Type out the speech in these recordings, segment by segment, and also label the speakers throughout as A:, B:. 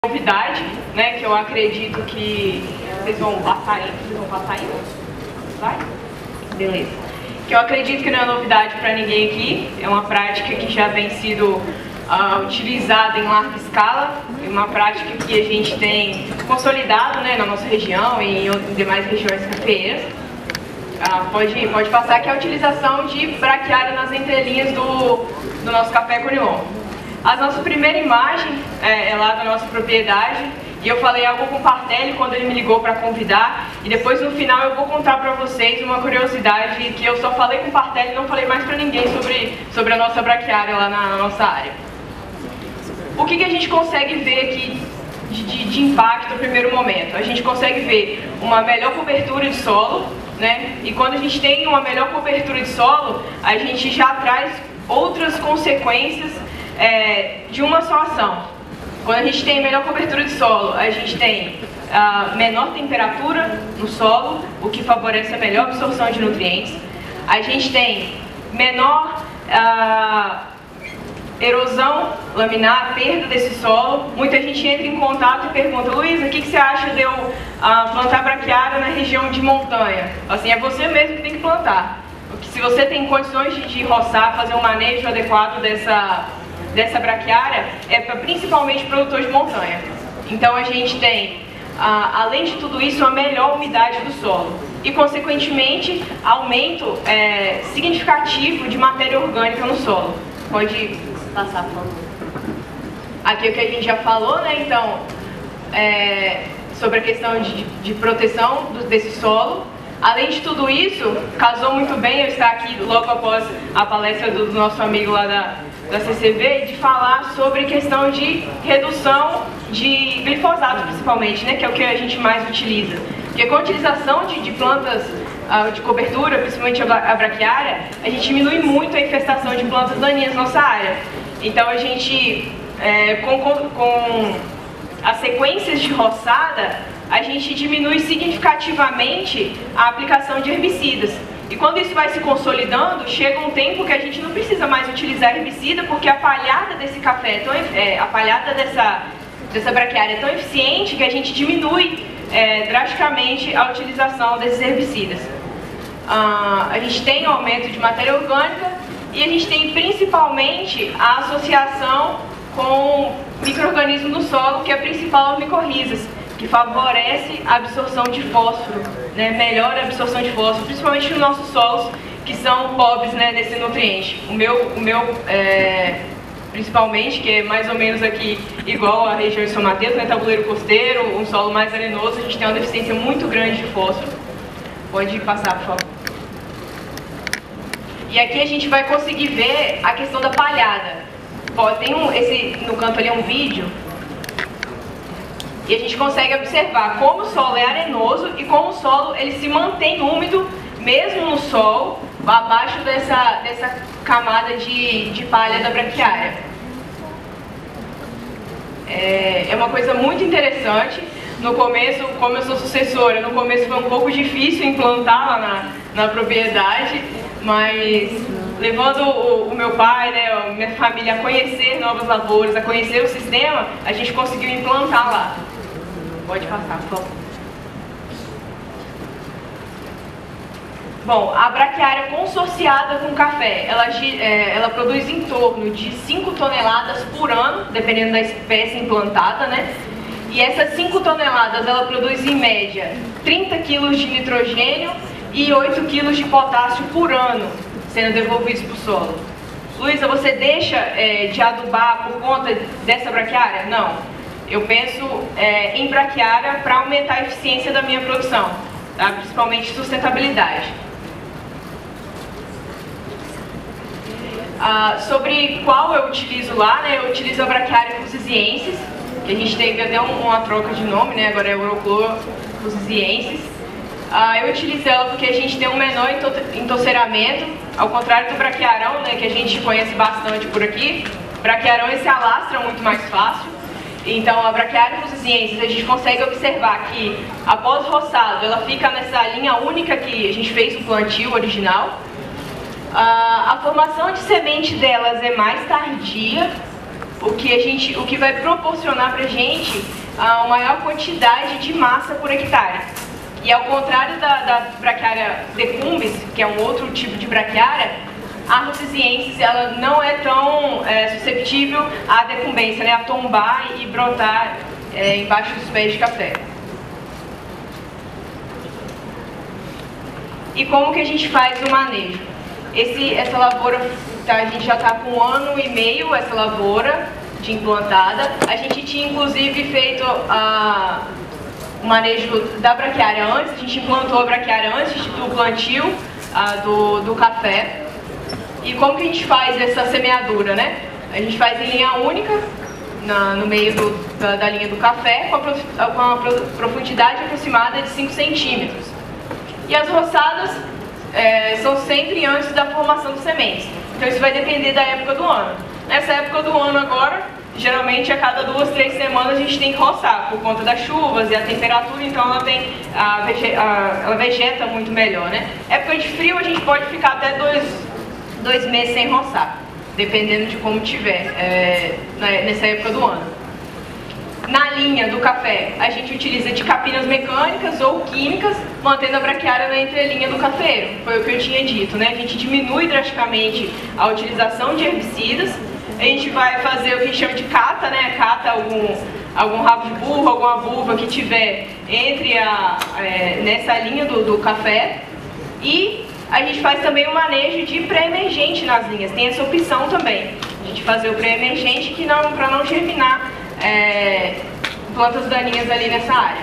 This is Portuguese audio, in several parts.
A: Novidade, né, que eu acredito que vocês vão passar aí. Vai? Beleza. Que eu acredito que não é novidade para ninguém aqui, é uma prática que já vem sido utilizada em larga escala, é uma prática que a gente tem consolidado, né, na nossa região e em demais regiões cafeeiras. Pode passar, que é a utilização de braquiária nas entrelinhas do nosso café Conilon. A nossa primeira imagem é lá da nossa propriedade, e eu falei algo com o Partelli quando ele me ligou para convidar, e depois no final eu vou contar para vocês uma curiosidade que eu só falei com o Partelli e não falei mais para ninguém sobre a nossa braquiária lá na nossa área. O que a gente consegue ver aqui de impacto no primeiro momento? A gente consegue ver uma melhor cobertura de solo, né? E quando a gente tem uma melhor cobertura de solo, a gente já traz outras consequências de uma só ação. Quando a gente tem melhor cobertura de solo, a gente tem menor temperatura no solo, o que favorece a melhor absorção de nutrientes. A gente tem menor erosão laminar, perda desse solo. Muita gente entra em contato e pergunta: Luísa, o que você acha de eu plantar braquiária na região de montanha? Assim, é você mesmo que tem que plantar. Porque se você tem condições de roçar, fazer um manejo adequado dessa braquiária, é para principalmente produtores de montanha. Então a gente tem, além de tudo isso, a melhor umidade do solo e, consequentemente, aumento significativo de matéria orgânica no solo. Pode passar, por favor. Aqui é o que a gente já falou, né? Então, sobre a questão de proteção desse solo. Além de tudo isso, casou muito bem eu estar aqui logo após a palestra do nosso amigo lá da CCV, de falar sobre questão de redução de glifosato, principalmente, né, que é o que a gente mais utiliza. Porque com a utilização de plantas de cobertura, principalmente a braquiária, a gente diminui muito a infestação de plantas daninhas na nossa área. Então a gente, com as sequências de roçada, a gente diminui significativamente a aplicação de herbicidas. E quando isso vai se consolidando, chega um tempo que a gente não precisa mais utilizar herbicida, porque a palhada desse café, a palhada dessa braquiária é tão eficiente que a gente diminui drasticamente a utilização desses herbicidas. A gente tem um aumento de matéria orgânica e a gente tem principalmente a associação com micro-organismo no solo, que é a principal micorrizas, que favorece a absorção de fósforo, né? Melhora a absorção de fósforo, principalmente nos nossos solos, que são pobres, né, nesse nutriente. O meu principalmente, que é mais ou menos aqui igual a região de São Mateus, né, tabuleiro costeiro, um solo mais arenoso, a gente tem uma deficiência muito grande de fósforo. Pode passar, por favor. E aqui a gente vai conseguir ver a questão da palhada. Tem no canto ali um vídeo, e a gente consegue observar como o solo é arenoso e como o solo ele se mantém úmido mesmo no sol, abaixo dessa camada de palha da braquiária. É uma coisa muito interessante. No começo, como eu sou sucessora, no começo foi um pouco difícil implantar lá na propriedade, mas levando o meu pai, né, minha família a conhecer novas lavouras, a conhecer o sistema, a gente conseguiu implantar lá. Pode passar, por favor. Bom, a braquiária consorciada com café, ela produz em torno de 5 toneladas por ano, dependendo da espécie implantada, né? E essas 5 toneladas, ela produz em média 30 kg de nitrogênio e 8 kg de potássio por ano, sendo devolvidos para o solo. Luísa, você deixa de adubar por conta dessa braquiária? Não. Eu penso em braquiária para aumentar a eficiência da minha produção, tá? Principalmente sustentabilidade. Sobre qual eu utilizo lá, né? Eu utilizo a braquiária fusiziensis, que a gente teve até uma troca de nome, né? Agora é Eurochlor fusiziensis. Eu utilizo ela porque a gente tem um menor entoceiramento, ao contrário do braquiarão, né? Que a gente conhece bastante por aqui. Braquiarão se alastra muito mais fácil. Então a braquiária fusiziensis, a gente consegue observar que após o roçado ela fica nessa linha única que a gente fez o plantio original. A formação de semente delas é mais tardia, o que vai proporcionar para a gente a maior quantidade de massa por hectare. E ao contrário da braquiária decumbens, que é um outro tipo de braquiária, a rhodesiensis ela não é tão susceptível à decumbência, né, a tombar e brotar embaixo dos pés de café. E como que a gente faz o manejo? Essa lavoura, a gente já está com 1 ano e meio, essa lavoura de implantada. A gente tinha inclusive feito o manejo da braquiária antes, a gente implantou a braquiária antes do plantio do café. E como que a gente faz essa semeadura, né? A gente faz em linha única, no meio da linha do café, com uma profundidade aproximada de 5 centímetros. E as roçadas são sempre antes da formação das sementes. Então isso vai depender da época do ano. Nessa época do ano agora, geralmente a cada 2, 3 semanas a gente tem que roçar, por conta das chuvas e a temperatura, então ela vegeta muito melhor, né? Época de frio a gente pode ficar até 2 meses sem roçar, dependendo de como tiver nessa época do ano. Na linha do café, a gente utiliza de capinas mecânicas ou químicas, mantendo a braquiária na entrelinha do cafeiro. Foi o que eu tinha dito, né? A gente diminui drasticamente a utilização de herbicidas. A gente vai fazer o que a gente chama de cata, né? Cata algum rabo de burro, alguma vulva que tiver nessa linha do café. E a gente faz também o manejo de pré-emergente nas linhas. Tem essa opção também, a gente fazer o pré-emergente para não germinar plantas daninhas ali nessa área.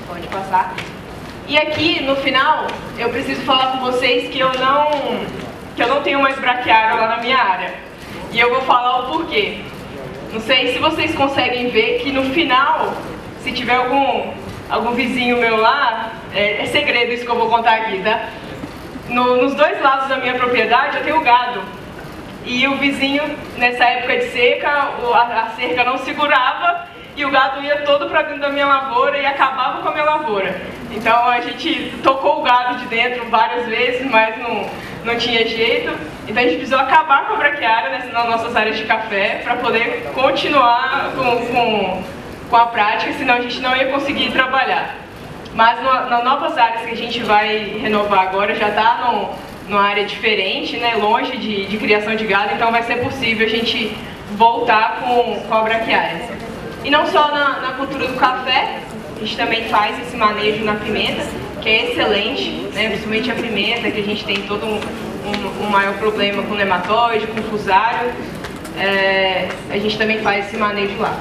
A: Pode passar. E aqui, no final, eu preciso falar com vocês que eu não tenho mais braquiária lá na minha área. E eu vou falar o porquê. Não sei se vocês conseguem ver que no final, se tiver algum vizinho meu lá, é segredo isso que eu vou contar aqui, tá? Nos 2 lados da minha propriedade eu tenho gado. E o vizinho, nessa época de seca, a cerca não segurava e o gado ia todo para dentro da minha lavoura e acabava com a minha lavoura. Então a gente tocou o gado de dentro várias vezes, mas não tinha jeito. Então a gente precisou acabar com a braquiária nas nossas áreas de café para poder continuar com a prática, senão a gente não ia conseguir trabalhar. Mas nas novas áreas que a gente vai renovar agora já está numa área diferente, né, longe de criação de gado, então vai ser possível a gente voltar com a braquiária. E não só na cultura do café, a gente também faz esse manejo na pimenta, que é excelente, né, principalmente a pimenta, que a gente tem todo um maior problema com nematóide, com fusário, a gente também faz esse manejo lá.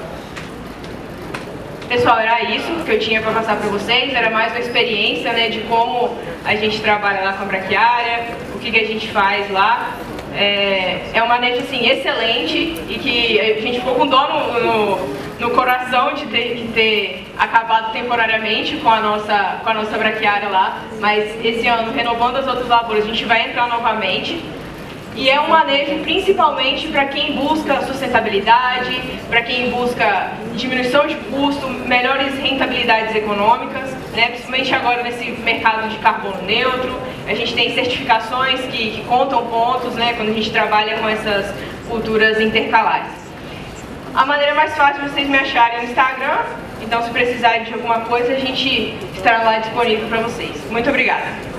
A: Pessoal, era isso que eu tinha para passar para vocês, era mais uma experiência, né, de como a gente trabalha lá com a braquiária, o que a gente faz lá. É um manejo assim, excelente e que a gente ficou com dó no coração de ter acabado temporariamente com a nossa braquiária lá, mas esse ano, renovando as outras lavouras, a gente vai entrar novamente. E é um manejo principalmente para quem busca sustentabilidade, para quem busca diminuição de custo, melhores rentabilidades econômicas, né? Principalmente agora nesse mercado de carbono neutro. A gente tem certificações que contam pontos, né, quando a gente trabalha com essas culturas intercalares. A maneira mais fácil de vocês me acharem é no Instagram, então se precisarem de alguma coisa a gente estará lá disponível para vocês. Muito obrigada!